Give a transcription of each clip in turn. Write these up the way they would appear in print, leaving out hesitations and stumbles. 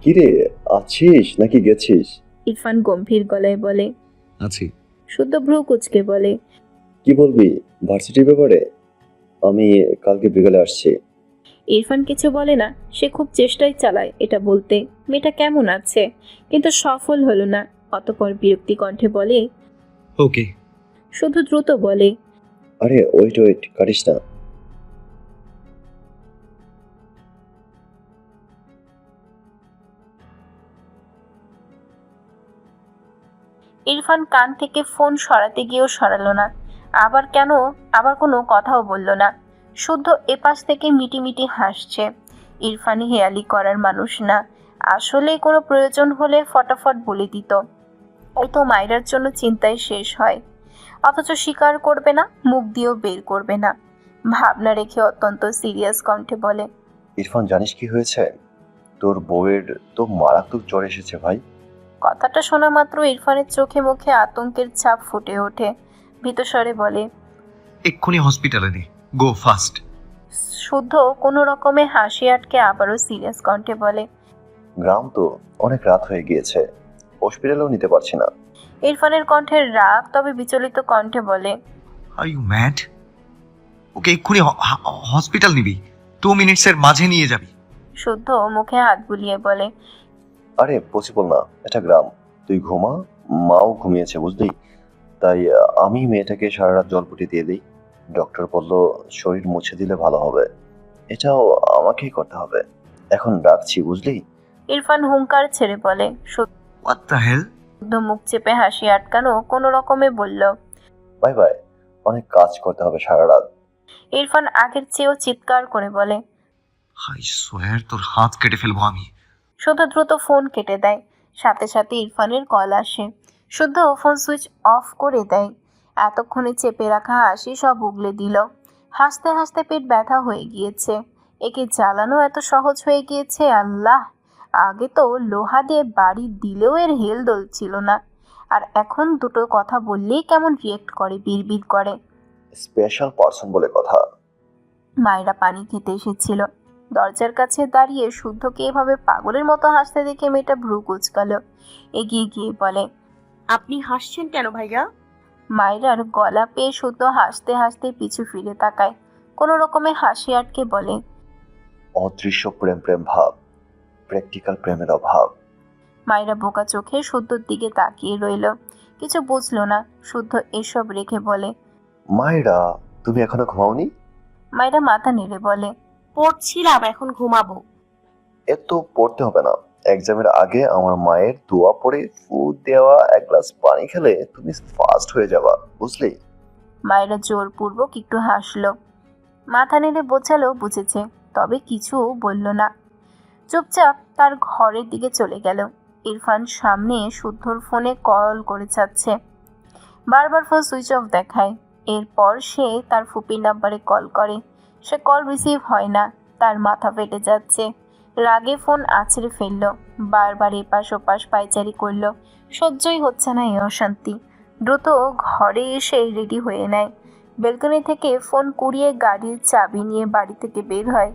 কিরে, আছিস নাকি গেছিস? ইরফান গম্ভীর গলায় বলে। আছি। শুদ্ধ ভ্রু কুচকে বলে। কি বলবি ভার্সিটির ব্যাপারে? আমি কালকে বিকেলে আসছি। ইরফান কিছু বলে না, সে খুব চেষ্টাই চালায় এটা বলতে মেয়েটা কেমন আছে, কিন্তু সফল হলো না। অতঃপর বিরক্তি কণ্ঠে বলে, ওকে। শুধু দ্রুত বলে, আরে ওয়েট ওয়েট, কাটিস না। ইরফান কান থেকে ফোন সরাতে গিয়েও সরালো না। আবার কোনো কথাও বলল না। শুদ্ধ এপাশ থেকে মিটিমিটি হাসছে। ইরফান হেয়ালি করার মানুষ না, আসলে কোনো প্রয়োজন হলে ফটাফট বলে দিত। এই তো মায়রার জন্য চিন্তায় শেষ হয়, অথচ স্বীকার করবে না, মুখ দিয়েও বের করবে না। ভাবনা রেখে অত্যন্ত সিরিয়াস কণ্ঠে বলে, ইরফান, জানিস কি হয়েছে? তোর বউয়ের তো মারাত্মক জ্বর এসেছে ভাই। কথাটা শোনা মাত্র ইরফানের চোখে মুখে আতঙ্কের ছাপ ফুটে ওঠে। ভীতস্বরে বলে, এক্ষুনি হসপিটালে নে, গো ফাস্ট। শুদ্ধ কোনো রকমে হাসি আটকে আবারও সিরিয়াস কণ্ঠে বলে, গ্রাম তো, অনেক রাত হয়ে গিয়েছে, হসপিটালেও নিতে পারছি না। ইরফানের কণ্ঠের রাগ তবে বিচলিত কণ্ঠে বলে, আর ইউ ম্যাড? ওকে এক্ষুনি হসপিটাল নিবি, 2 মিনিটসের মাঝে নিয়ে যাবি। শুদ্ধ মুখে হাত বুলিয়ে বলে, আরে পসিবল না, এটা গ্রাম। তুই ঘুমা, মাও ঘুমিয়েছে বুঝলি। তাই আমি মেয়েটাকে সারা রাত জলপটি দিয়ে দিই। ডক্টর বলল শরীর মুছে দিলে ভালো হবে। এটাও আমাকেই করতে হবে। এখন রাখছি বুঝলি। ইরফান হুঙ্কার ছেড়ে বলে। What the hell? শুদ্ধ মুখ চেপে হাসি আটকানো কোনো রকমে বলল, বাই বাই, অনেক কাজ করতে হবে সারা রাত। ইরফান আগের চেয়েও চিৎকার করে বলে। আই সোয়ার তোর হাত কেটে ফেলবো আমি। শুদ্ধ দ্রুত ফোন কেটে দেয়। সাথে সাথে ইরফানের কল আসে। শুদ্ধ ফোন সুইচ অফ করে দেয়। এতক্ষণে চেপে রাখা হাসি সব উগলে দিল। হাসতে হাসতে পেট ব্যথা হয়ে গিয়েছে। একে জ্বালানো এত সহজ হয়ে গিয়েছে, আল্লাহ! আগে তো লোহা দিয়ে বাড়ি দিলেও এর হেলদোল ছিল না, আর এখন দুটো কথা বললেই কেমন রিয়েক্ট করে, বিড়বিড় করে। স্পেশাল পার্সন বলে কথা। মায়েরা পানি খেতে এসেছিল। দরজার কাছে দাঁড়িয়ে শুদ্ধকে এভাবে পাগলের মতো হাসতে দেখে মেয়েটা ভ্রু কুঁচকাল। এগিয়ে গিয়ে বলে, আপনি হাসছেন কেন ভাইয়া? মায়েরার গলা পেয়ে শুদ্ধ হাসতে হাসতে পিছু ফিরে তাকায়। কোনো রকমে হাসি আটকে বলে, অদৃশ্য প্রেম প্রেম ভাব, প্র্যাকটিক্যাল প্রেমের অভাব। মায়েরা বোকা চোখে শুদ্ধর দিকে তাকিয়ে রইল। কিছু বুঝলো না। শুদ্ধ এসব রেখে বলে, মায়েরা, তুমি এখনো ঘুমাওনি? মায়েরা মাথা নেড়ে বলে, পড়ছিলাম, এখন ঘুমাবো। এত পড়তে হবে না। এক্সামের আগে আমার মায়ের দোয়া পড়ে ফু দেওয়া এক গ্লাস পানি খেলে তুমি ফাস্ট হয়ে যাবা বুঝলি। মায়েরা জোরপূর্বক একটু হাসলো। মাথা নেড়ে বোঝালো বুঝেছে, তবে কিছু বলল না। চুপচাপ তার ঘরের দিকে চলে গেল। ইরফান সামনে শুদ্ধর ফোনে কল করে যাচ্ছে। বারবার ফোন সুইচ অফ দেখায়। এরপর সে তার ফুপির নাম্বারে কল করে। সে কল রিসিভ হয় না। তার মাথা ফেটে যাচ্ছে। রাগে ফোন আছড়ে ফেলল। বারবার এপাশ ওপাশ পায়চারি করল। সহ্যই হচ্ছে না এই অশান্তি। দ্রুত ঘরে এসে রেডি হয়ে নেয়। বেলকনি থেকে ফোন কুড়িয়ে গাড়ির চাবি নিয়ে বাড়ি থেকে বের হয়।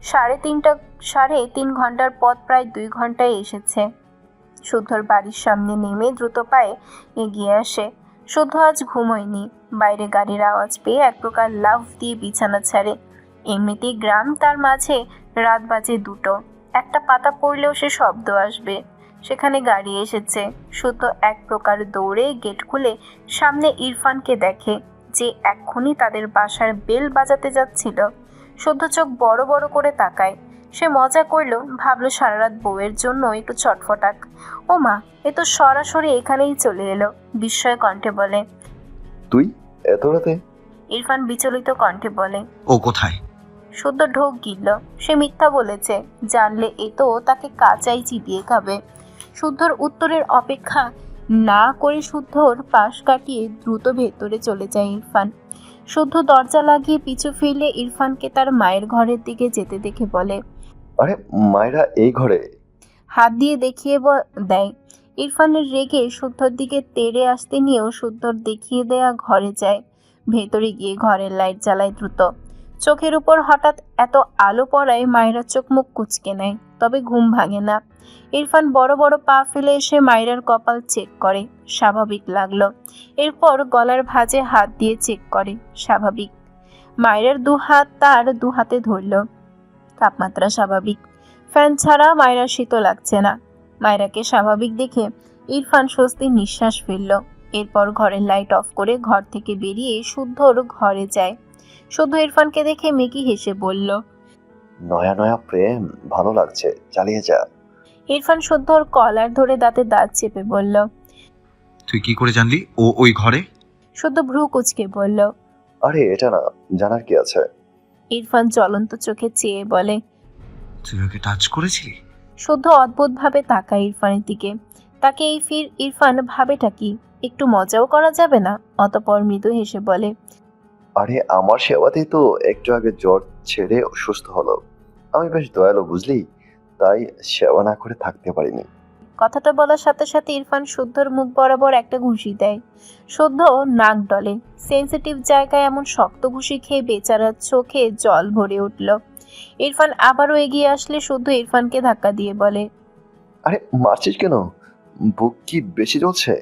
3.5 ঘন্টার পথ প্রায় 2 ঘন্টায় এসেছে। শুদ্ধর বাড়ির সামনে নেমে দ্রুত পায়ে এগিয়ে আসে। শুদ্ধ আজ ঘুমোয়নি। বাইরে গাড়ির আওয়াজ পেয়ে এক প্রকার লাফ দিয়ে বিছানা ছাড়ে। এমনিতেই গ্রাম, তার মাঝে রাত বাজে 2টো। একটা পাতা পড়লেও সে শব্দ আসবে। সেখানে গাড়ি এসেছে। শুদ্ধ এক প্রকার দৌড়ে গেট খুলে সামনে ইরফানকে দেখে, যে এক্ষুনি তাদের বাসার বেল বাজাতে যাচ্ছিল। শুদ্ধ চোখ বড় বড় করে তাকায়। সে মজা করলো, ভাবলো সারা রাত বউয়ের জন্য একটু ছটফটাক। ও মা, এ তো সরাসরি এখানেই চলে এলো। বিস্ময় কণ্ঠে বলে, তুই এত রাতে? ইরফান বিচলিত কণ্ঠে বলে। ও কোথায়? শুদ্ধ ঢোক গিলল। সে মিথ্যা বলেছে, জানলে এ তো তাকে কাঁচাই চিবিয়ে খাবে। শুদ্ধর উত্তরের অপেক্ষা না করে শুদ্ধর পাশ কাটিয়ে দ্রুত ভেতরে চলে যায় ইরফান। শুদ্ধ দরজা লাগিয়ে পিছু ফিরলে ইরফানকে তার মায়ের ঘরের দিকে যেতে দেখে বলে, আরে মায়েরা এই ঘরে? হাত দিয়ে দেখিয়ে দেয়। ইরফানের রেগে শুদ্ধর দিকে তেড়ে আসতে নিয়েও শুদ্ধর দেখিয়ে দেয়া ঘরে যায়। ভেতরে গিয়ে ঘরের লাইট জ্বালায় দ্রুত। চোখের উপর হঠাৎ এত আলো পড়ায় মায়েরা চোখ মুখ কুঁচকে নেয়, তবে ঘুম ভাঙে না। ইরফান বড় বড় পা ফেলে এসে মায়েরার কপাল চেক করে, স্বাভাবিক লাগলো। এরপর গলার ভাঁজে হাত দিয়ে চেক করে, স্বাভাবিক। মায়েরার দু হাত তার দু হাতে ধরল, তাপমাত্রা স্বাভাবিক। ফ্যান ছাড়া মায়েরা শীত লাগছে না। মায়েরাকে স্বাভাবিক দেখে ইরফান স্বস্তির নিঃশ্বাস ফেলল। এরপর ঘরের লাইট অফ করে ঘর থেকে বেরিয়ে শুদ্ধর ঘরে যায়। শুদ্ধ ইরফানকে দেখে মেকি হেসে বলল, নয়া নয়া প্রেম, ভালো লাগছে, চালিয়ে যা। ইরফান শুদ্ধর কলার ধরে দাঁতে দাঁত চেপে বলল। তুই কি করে জানলি ও ওই ঘরে? শুদ্ধ ভ্রু কুচকে বলল। আরে এটা না, জানার কি আছে। ইরফান জ্বলন্ত চোখে চেয়ে বলে। তুই ওকে টাচ করেছিলি? শুদ্ধ অদ্ভুতভাবে তাকায় ইরফানের দিকে। তাকে এই ফির ইরফান ভাবেটা কি, একটু মজাও করা যাবে না? অতঃপর মৃদু হেসে বলে, আরে আমার সেবাতেই তো একটু আগে জ্বর ছেড়ে সুস্থ হলো। আমি বেশ দয়ালু বুঝলি, তাই সেবা না করে থাকতে পারিনি। কথাটা বলার সাথে সাথে ইরফান শুদ্ধর মুখ বরাবর একটা ঘুষি দেয়। শুদ্ধ নাক ডলে। সেন্সিটিভ জায়গায় এমন শক্ত ঘুষি খেয়ে বেচারার চোখে জল ভরে উঠল। ইরফান আবারও এগিয়ে আসলে শুদ্ধ ইরফানকে ধাক্কা দিয়ে বলে, আরে মারছিস কেন? বুক কি বেশি চলছে?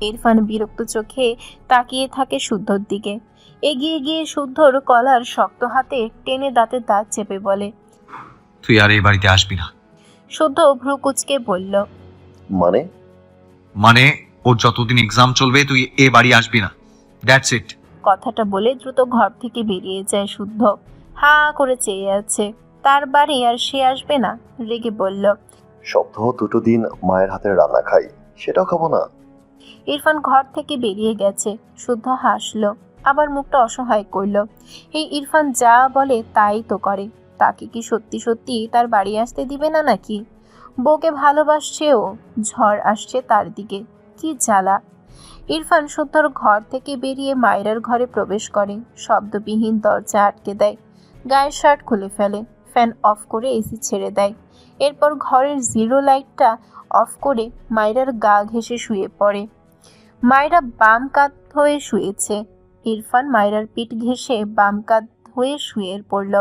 ইরফান বিরক্ত চোখে তাকিয়ে থাকে শুদ্ধর দিকে। এগিয়ে গিয়ে শুদ্ধর কলার শক্ত হাতে টেনে দাঁতে দাঁত চেপে বলে। তুই আর এই বাড়িতে আসবি না। শুদ্ধ ভ্রু কুচকে বলল, মানে? মানে ওর যতদিন এক্সাম চলবে তুই এ বাড়ি আসবি না, দ্যাটস ইট। কথাটা বলে দ্রুত ঘর থেকে বেরিয়ে যায় শুদ্ধ। হা করে চেয়ে আছে। তার বাড়ি আর সে আসবে না? রেগে বলল। সপ্তাহ দুটো দিন মায়ের হাতের রান্না খাই, সেটাও খাবো না? ইরফান ঘর থেকে বেরিয়ে গেছে। শুদ্ধ হাসলো, আবার মুখটা অসহায় করল। এই ইরফান যা বলে তাই তো করে। তাকে কি সত্যি সত্যি তার বাড়ি আসতে দিবে না নাকি? বউকে ভালোবাসছেও, ঝড় আসছে তার দিকে। কি জ্বালা! ইরফান শুদ্ধর ঘর থেকে বেরিয়ে মায়রার ঘরে প্রবেশ করে। শব্দবিহীন দরজা আটকে দেয়, গায়ের শার্ট খুলে ফেলে, ফ্যান অফ করে এসি ছেড়ে দেয়। এরপর ঘরের জিরো লাইটটা অফ করে মায়রার গা ঘেঁষে শুয়ে পড়ে। মায়রা বাম কাত হয়ে শুয়েছে। ইরফান মায়রার পিঠ ঘেঁষে বাম কাত হয়ে শুয়ে পড়ল।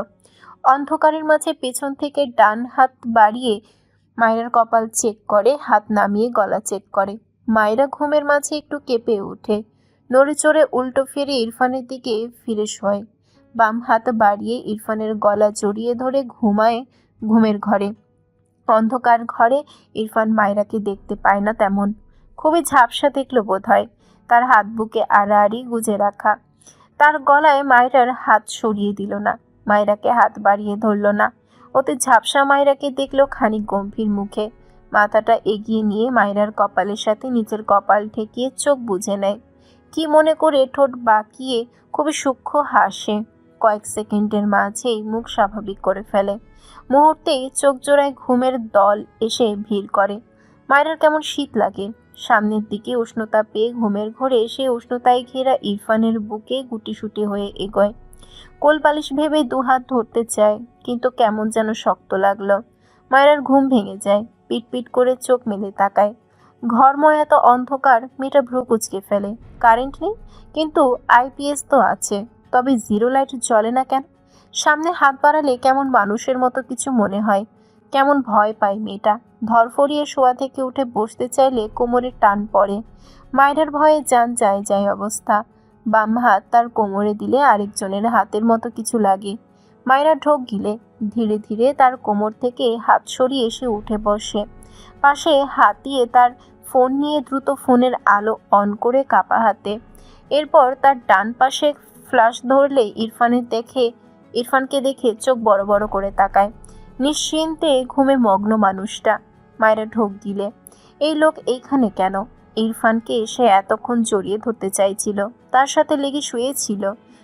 অন্ধকারের মাঝে পেছন থেকে ডান হাত বাড়িয়ে মায়রার কপাল চেক করে, হাত নামিয়ে গলা চেক করে। মায়রা ঘুমের মাঝে একটু কেঁপে ওঠে, নড়ে চড়ে উল্টো ফিরে ইরফানের দিকে ফিরে শোয়। বাম হাত বাড়িয়ে ইরফানের গলা জড়িয়ে ধরে ঘুমায় ঘুমের ঘরে। অন্ধকার ঘরে ইরফান মায়রাকে দেখতে পায় না তেমন। খুবই ঝাপসা দেখলো বোধ হয়। তার হাত বুকে আড়াআড়ি গুজে রাখা। তার গলায় মায়রার হাত সরিয়ে দিল না, মায়রাকে হাত বাড়িয়ে ধরল না। ওতে ঝাপসা মায়রাকে দেখলো খানিক গম্ভীর মুখে। মাথাটা এগিয়ে নিয়ে মায়রার কপালের সাথে নিচের কপাল ঠেকিয়ে চোখ বুজে নেয়। কি মনে করে ঠোঁট বাঁকিয়ে খুবই সূক্ষ্ম হাসে। কয়েক সেকেন্ডের মাঝেই মুখ স্বাভাবিক করে ফেলে। মুহূর্তেই চোখ জোড়ায় ঘুমের দল এসে ভিড় করে। মায়রার কেমন শীত লাগে। সামনের দিকে উষ্ণতা পেয়ে ঘুমের ঘোরে সে উষ্ণতায় ঘেরা ইরফানের বুকে গুটিসুটি হয়ে এগোয়। কোলবালিশ ভেবে দুহাত ধরতে চায়, কিন্তু কেমন যেন শক্ত লাগলো। মায়রার ঘুম ভেঙে যায়, পিটপিট করে চোখ মেলে তাকায়। ঘরময় এত অন্ধকার, মেয়েটা ভ্রু কুচকে ফেলে। কারেন্ট নেই, কিন্তু আইপিএস তো আছে, তবে জিরো লাইট জ্বলে না কেন? সামনে হাত বাড়ালে কেমন মানুষের মতো কিছু মনে হয়। কেমন ভয় পায় মেয়েটা। ধরফরিয়ে শোয়া থেকে উঠে বসতে চাইলে কোমরে টান পড়ে। মায়রার ভয়ে জান যায় যায় অবস্থা। বাম হাত তার কোমরে দিলে আরেকজনের হাতের মতো কিছু লাগে। মায়রা ঢোক গিলে ধীরে ধীরে তার কোমর থেকে হাত সরিয়ে এসে উঠে বসে। পাশে হাত দিয়ে তার ফোন নিয়ে দ্রুত ফোনের আলো অন করে কাপা হাতে। এরপর তার ডান পাশে ফ্ল্যাশ ধরলে ইরফানকে দেখে চোখ বড় বড় করে তাকায়। নিশ্চিন্তে ঘুমে মগ্ন মানুষটা। মায়েরা ঢোক গিলে এই লোক এইখানে কেন? ইরফানকে এসে এতক্ষণ জড়িয়ে ধরতে চাইছিল, তার সাথে লেগে শুয়েছিল।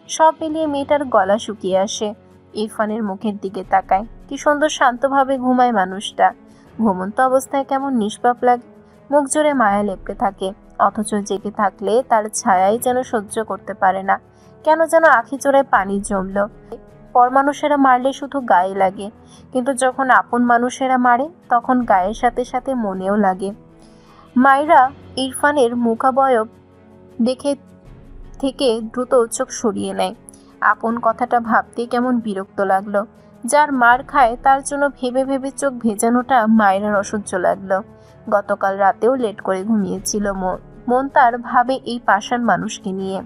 সব মিলিয়ে মেয়েটার গলা শুকিয়ে আসে। ইরফানের মুখের দিকে তাকায়। কি সুন্দর শান্তভাবে ঘুমায় মানুষটা। ঘুমন্ত অবস্থায় কেমন নিষ্পাপ লাগে। মুখ জোরে মায়া লেপটে থাকে, অথচ জেগে থাকলে তার ছায়াই যেন সহ্য করতে পারে না। কেন যেন আখি চোরায় পানি জমল। পর মানুষেরা মারলে শুধু গায়ে লাগে, কিন্তু যখন আপন মানুষেরা মারে তখন গায়ের সাথে সাথে মনেও লাগে। মায়রা ইরফানের মুখাবয়ব দেখে থেকে দ্রুত চোখ সরিয়ে নেয়। আপন কথাটা ভাবতে কেমন বিরক্ত লাগলো। যার মার খায় তার জন্য ভেবে ভেবে চোখ ভেজানোটা মায়ের অসহ্য লাগলো। গতকাল রাতেও লেট করে ঘুমিয়েছিল মন তার ভাবে এই পাষাণ মানুষকে নিয়ে।